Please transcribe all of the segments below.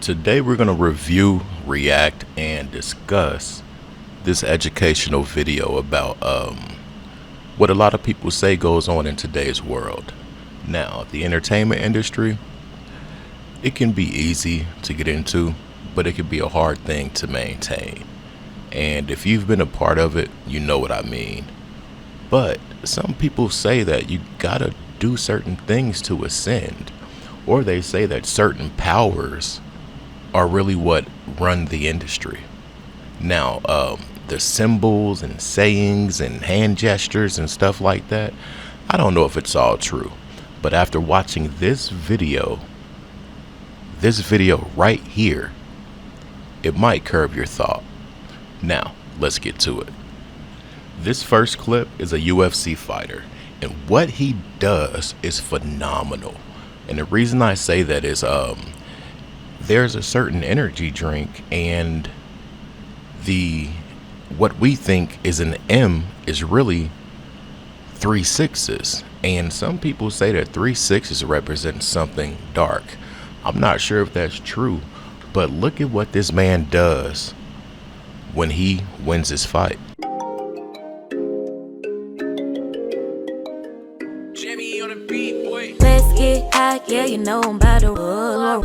Today we're going to review, react, and discuss this educational video about what a lot of people say goes on in today's world. Now, the entertainment industry, it can be easy to get into, but it can be a hard thing to maintain. And if you've been a part of it, you know what I mean. But some people say that you gotta do certain things to ascend, or they say that certain powers are really what run the industry. Now, the symbols and sayings and hand gestures and stuff like that, I don't know if it's all true. But after watching this video right here, it might curb your thought. Now, let's get to it. This first clip is a UFC fighter, and what he does is phenomenal. And the reason I say that is there's a certain energy drink, and what we think is an M is really 3 sixes. And some people say that 3 sixes represent something dark. I'm not sure if that's true, but look at what this man does when he wins his fight. Let's get high, yeah, you know I'm about to roll.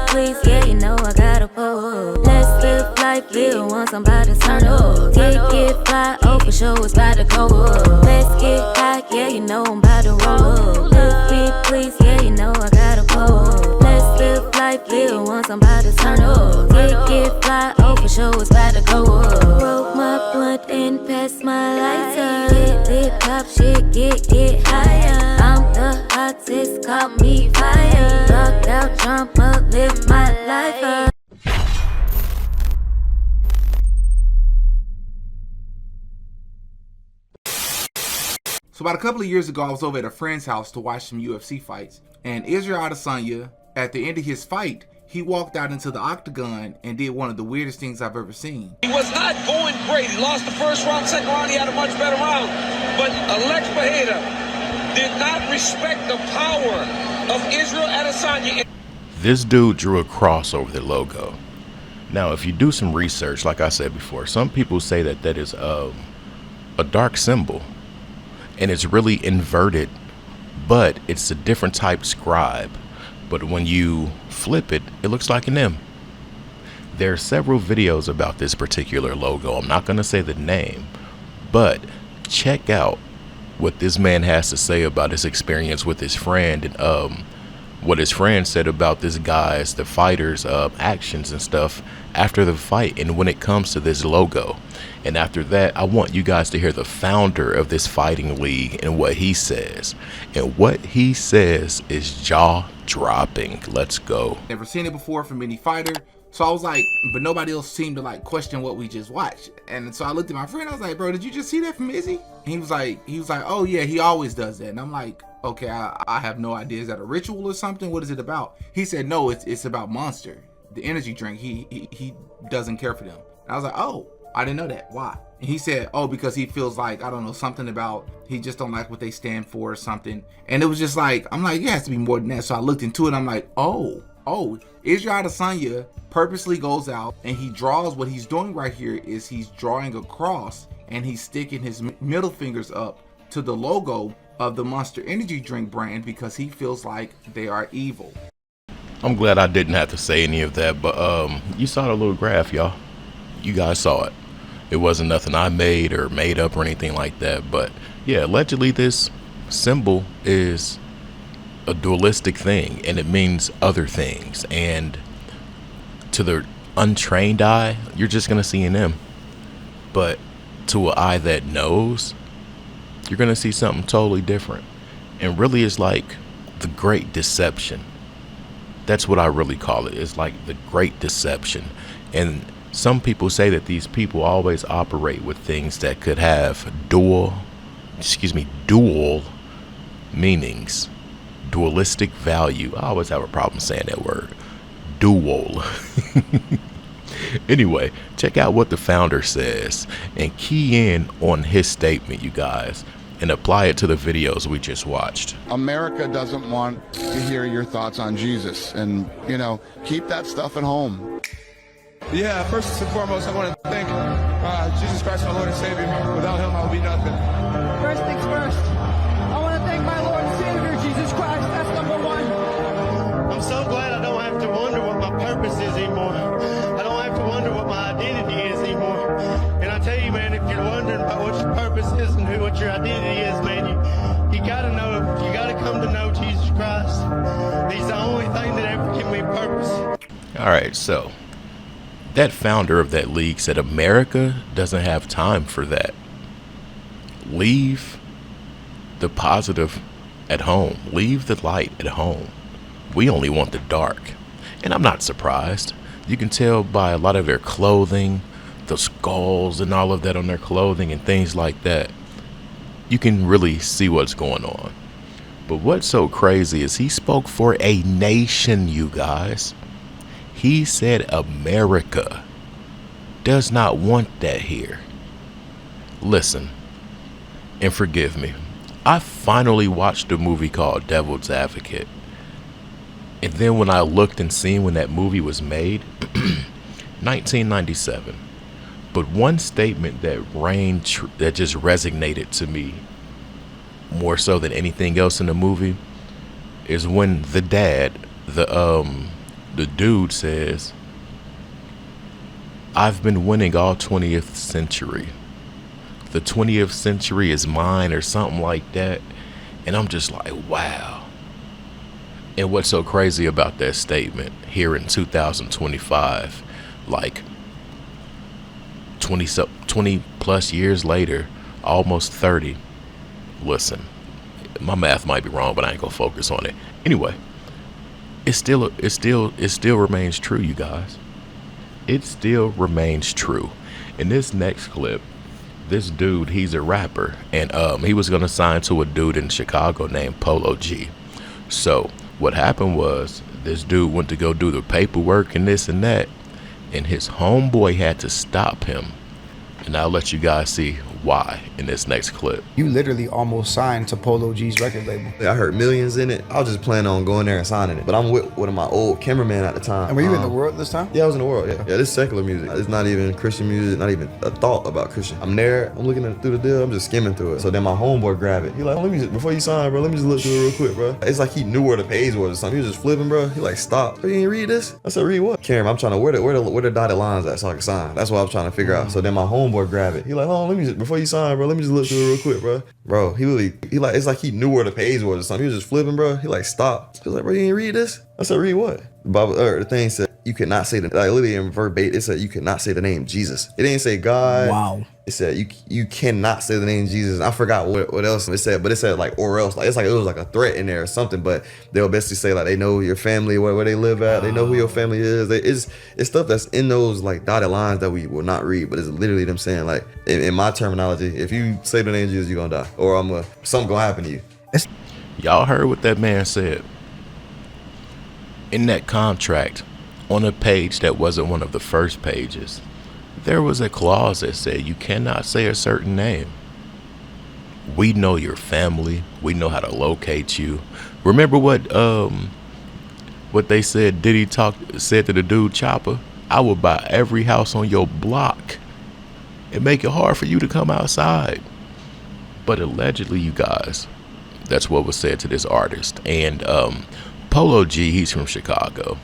Please, yeah, you know I gotta pull. Let's live life, yeah, once I'm about to turn up. Get fly, oh, for sure it's about to go up. Let's get high, yeah, you know I'm about to roll. Please, yeah, you know I gotta pull. Let's live life, yeah, once I'm about to turn up. Get fly, oh, for sure it's about to go up. Roll my blunt and pass my lighter. Lit pop shit, get higher. I'm the hottest, call me fire. Rock out, jump up, live my life up. So about a couple of years ago, I was over at a friend's house to watch some UFC fights, and Israel Adesanya, at the end of his fight, he walked out into the octagon and did one of the weirdest things I've ever seen. He was not going great. He lost the first round, second round, he had a much better round. But Alex Pereira did not respect the power of Israel Adesanya. This dude drew a cross over the logo. Now, if you do some research, like I said before, some people say that that is a dark symbol. And it's really inverted, but it's a different type scribe. But when you flip it, it looks like an M. There are several videos about this particular logo. I'm not going to say the name, but check out what this man has to say about his experience with his friend, and what his friend said about this guy's, the fighter's actions and stuff after the fight, and when it comes to this logo. And after that, I want you guys to hear the founder of this fighting league and what he says. And what he says is jaw-dropping. Let's go. Never seen it before from any fighter. So I was like, but nobody else seemed to like question what we just watched. And so I looked at my friend, I was like, bro, did you just see that from Izzy? And he was like, oh yeah, he always does that. And I'm like, okay, I have no idea. Is that a ritual or something? What is it about? He said, no, it's about Monster, the energy drink. He doesn't care for them. And I was like, oh, I didn't know that. Why? And he said, oh, because he feels like, I don't know, something about, he just don't like what they stand for or something. And it was just like, I'm like, it has to be more than that. So I looked into it. I'm like, oh, Israel Adesanya purposely goes out and he draws. What he's doing right here is he's drawing a cross and he's sticking his middle fingers up to the logo of the Monster Energy drink brand because he feels like they are evil. I'm glad I didn't have to say any of that, but you saw the little graph, y'all. You guys saw it. It wasn't nothing I made or made up or anything like that. But yeah, allegedly this symbol is a dualistic thing, and it means other things. And to the untrained eye, you're just gonna see an M. But to an eye that knows, you're gonna see something totally different. And really, it's like the great deception. That's what I really call it. It's like the great deception. And some people say that these people always operate with things that could have dual meanings, dualistic value. I always have a problem saying that word, dual. Anyway, check out what the founder says and key in on his statement, you guys. and apply it to the videos we just watched. America doesn't want to hear your thoughts on Jesus, and keep that stuff at home. Yeah, first and foremost, I want to thank Jesus Christ, my Lord and Savior. Without him, I would be nothing. First things first, I want to thank my Lord and Savior, Jesus Christ. That's number one. I'm so glad I don't have to wonder what my purpose is anymore. I don't have to wonder what my identity is anymore. And I tell you, man, if you're wondering about what your purpose is and what your identity is, man, you got to know, you got to come to know Jesus Christ. He's the only thing that ever gives me purpose. All right, so that founder of that league said America doesn't have time for that. Leave the positive at home. Leave the light at home. We only want the dark. And I'm not surprised. You can tell by a lot of their clothing, the skulls and all of that on their clothing and things like that. You can really see what's going on. But what's so crazy is he spoke for a nation, you guys. He said America does not want that here. Listen, and forgive me, I finally watched a movie called Devil's Advocate. And then when I looked and seen when that movie was made, 1997. But one statement that that just resonated to me more so than anything else in the movie is when the dad, the dude says, "I've been winning all 20th century. The 20th century is mine," or something like that. And I'm just like, wow. And what's so crazy about that statement here in 2025, like 20 plus years later, almost 30. Listen, my math might be wrong, but I ain't gonna focus on it. Anyway, it still remains true, you guys. It still remains true. In this next clip, this dude, he's a rapper, and he was gonna sign to a dude in Chicago named Polo G. So what happened was this dude went to go do the paperwork and this and that, and his homeboy had to stop him. And I'll let you guys see why in this next clip. You literally almost signed to Polo G's record label. I heard millions in it. I was just planning on going there and signing it. But I'm with one of my old cameraman at the time. And were you in the world this time? Yeah, I was in the world, yeah. Yeah, this is secular music. It's not even Christian music, not even a thought about Christian. I'm there, I'm looking through the deal, I'm just skimming through it. So then my homeboy grabbed it. He like, before you sign, bro, let me just look through it real quick, bro. It's like he knew where the page was or something. He was just flipping, bro. He like, stop. You ain't read this? I said, read what? Cameron, I'm trying to, where the dotted lines at so I can sign. That's what I was trying to figure out. So then my homeboy grabbed it. He like, before you sign, bro, let me just look through it real quick, bro. Bro, he like, it's like he knew where the page was or something. He was just flipping, bro. He like, stop. He was like, bro, you ain't read this? I said, read what? The thing said, you cannot say literally in verbatim, it said you cannot say the name Jesus. It didn't say God. Wow. It said you cannot say the name Jesus. I forgot what else it said, but it said like or else. Like it's like it was like a threat in there or something. But they'll basically say like they know your family, where they live at. They know who your family is. It's stuff that's in those like dotted lines that we will not read. But it's literally them saying like in my terminology, if you say the name Jesus, you're gonna die, or something gonna happen to you. Y'all heard what that man said. In that contract, on a page that wasn't one of the first pages, there was a clause that said you cannot say a certain name. We know your family. We know how to locate you. Remember what they said Diddy said to the dude Chopper? I will buy every house on your block and make it hard for you to come outside. But allegedly, you guys, that's what was said to this artist. And Polo G, he's from Chicago.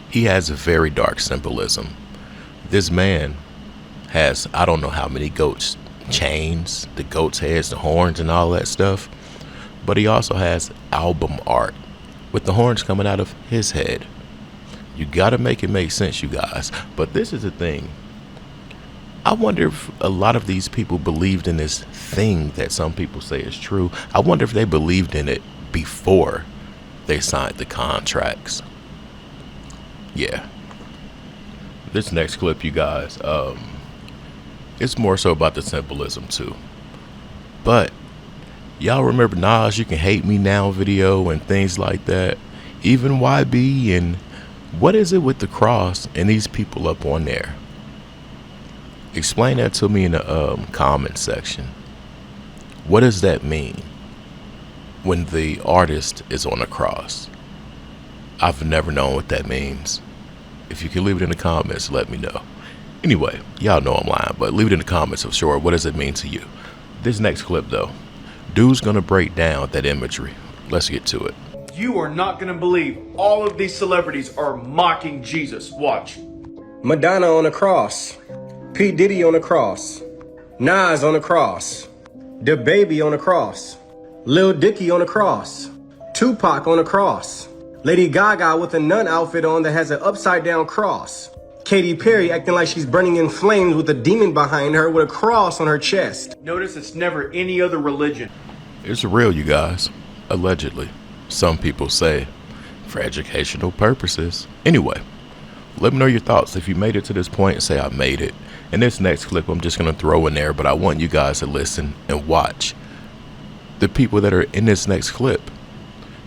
He has a very dark symbolism. This man has, I don't know how many goats chains, the goat's heads, the horns and all that stuff. But he also has album art with the horns coming out of his head. You gotta make it make sense, you guys. But this is the thing. I wonder if a lot of these people believed in this thing that some people say is true. I wonder if they believed in it before they signed the contracts. Yeah. This next clip, you guys, it's more so about the symbolism too. But y'all remember Nas You Can Hate Me Now video and things like that? Even YB, and what is it with the cross and these people up on there? Explain that to me in the comment section. What does that mean when the artist is on a cross? I've never known what that means. If you can leave it in the comments, let me know. Anyway, y'all know I'm lying, but leave it in the comments for sure. What does it mean to you? This next clip though, dude's gonna break down that imagery. Let's get to it. You are not gonna believe all of these celebrities are mocking Jesus. Watch. Madonna on the cross, P. Diddy on the cross, Nas on the cross, DaBaby on the cross, Lil Dicky on the cross, Tupac on the cross, Lady Gaga with a nun outfit on that has an upside down cross, Katy Perry acting like she's burning in flames with a demon behind her with a cross on her chest. Notice it's never any other religion. It's real, you guys. Allegedly. Some people say for educational purposes. Anyway, let me know your thoughts. If you made it to this point, say I made it. In this next clip, I'm just going to throw in there, but I want you guys to listen and watch the people that are in this next clip,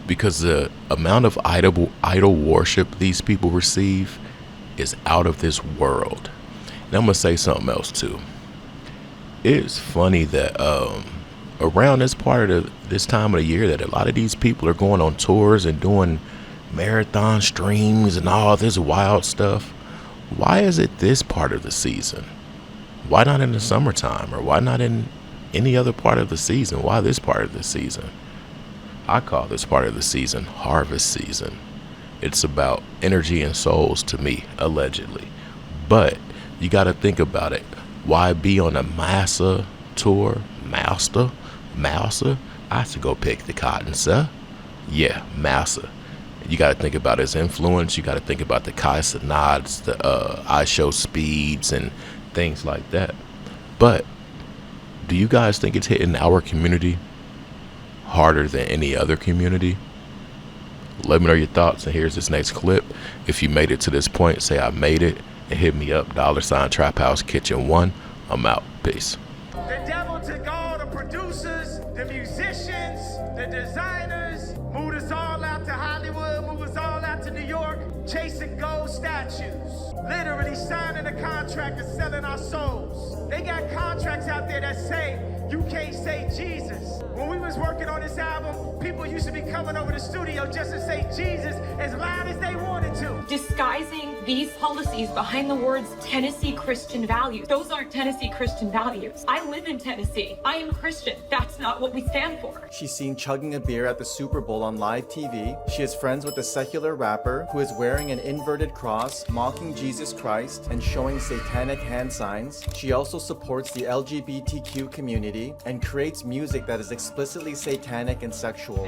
because the amount of idol worship these people receive is out of this world. And I'm going to say something else too. It's funny that around this part of this time of the year that a lot of these people are going on tours and doing marathon streams and all this wild stuff. Why is it this part of the season? Why not in the summertime, or why not in any other part of the season? Why this part of the season? I call this part of the season harvest season. It's about energy and souls to me, allegedly. But you got to think about it. Why be on a Massa tour? Massa? I should go pick the cotton, sir. Yeah, Massa. You got to think about his influence. You got to think about the Kai Sanads, the I Show Speeds, and things like that. But do you guys think it's hitting our community harder than any other community? Let me know your thoughts, and here's this next clip. If you made it to this point, say I made it, and hit me up, $ Trap House Kitchen 1. I'm out. Peace. The devil took all the producers, the musicians, the designers, moved us all out to Hollywood, moved us all out to New York, chasing gold statues, literally signing a contract and selling our souls. They got contracts out there that say, you can't say Jesus. When we was working on this album, people used to be coming over the studio just to say Jesus as loud as they wanted to. Disguising these policies behind the words Tennessee Christian values. Those aren't Tennessee Christian values. I live in Tennessee. I am Christian. That's not what we stand for. She's seen chugging a beer at the Super Bowl on live TV. She is friends with a secular rapper who is wearing an inverted cross, mocking Jesus Christ, and showing satanic hand signs. She also supports the LGBTQ community and creates music that is explicitly satanic and sexual.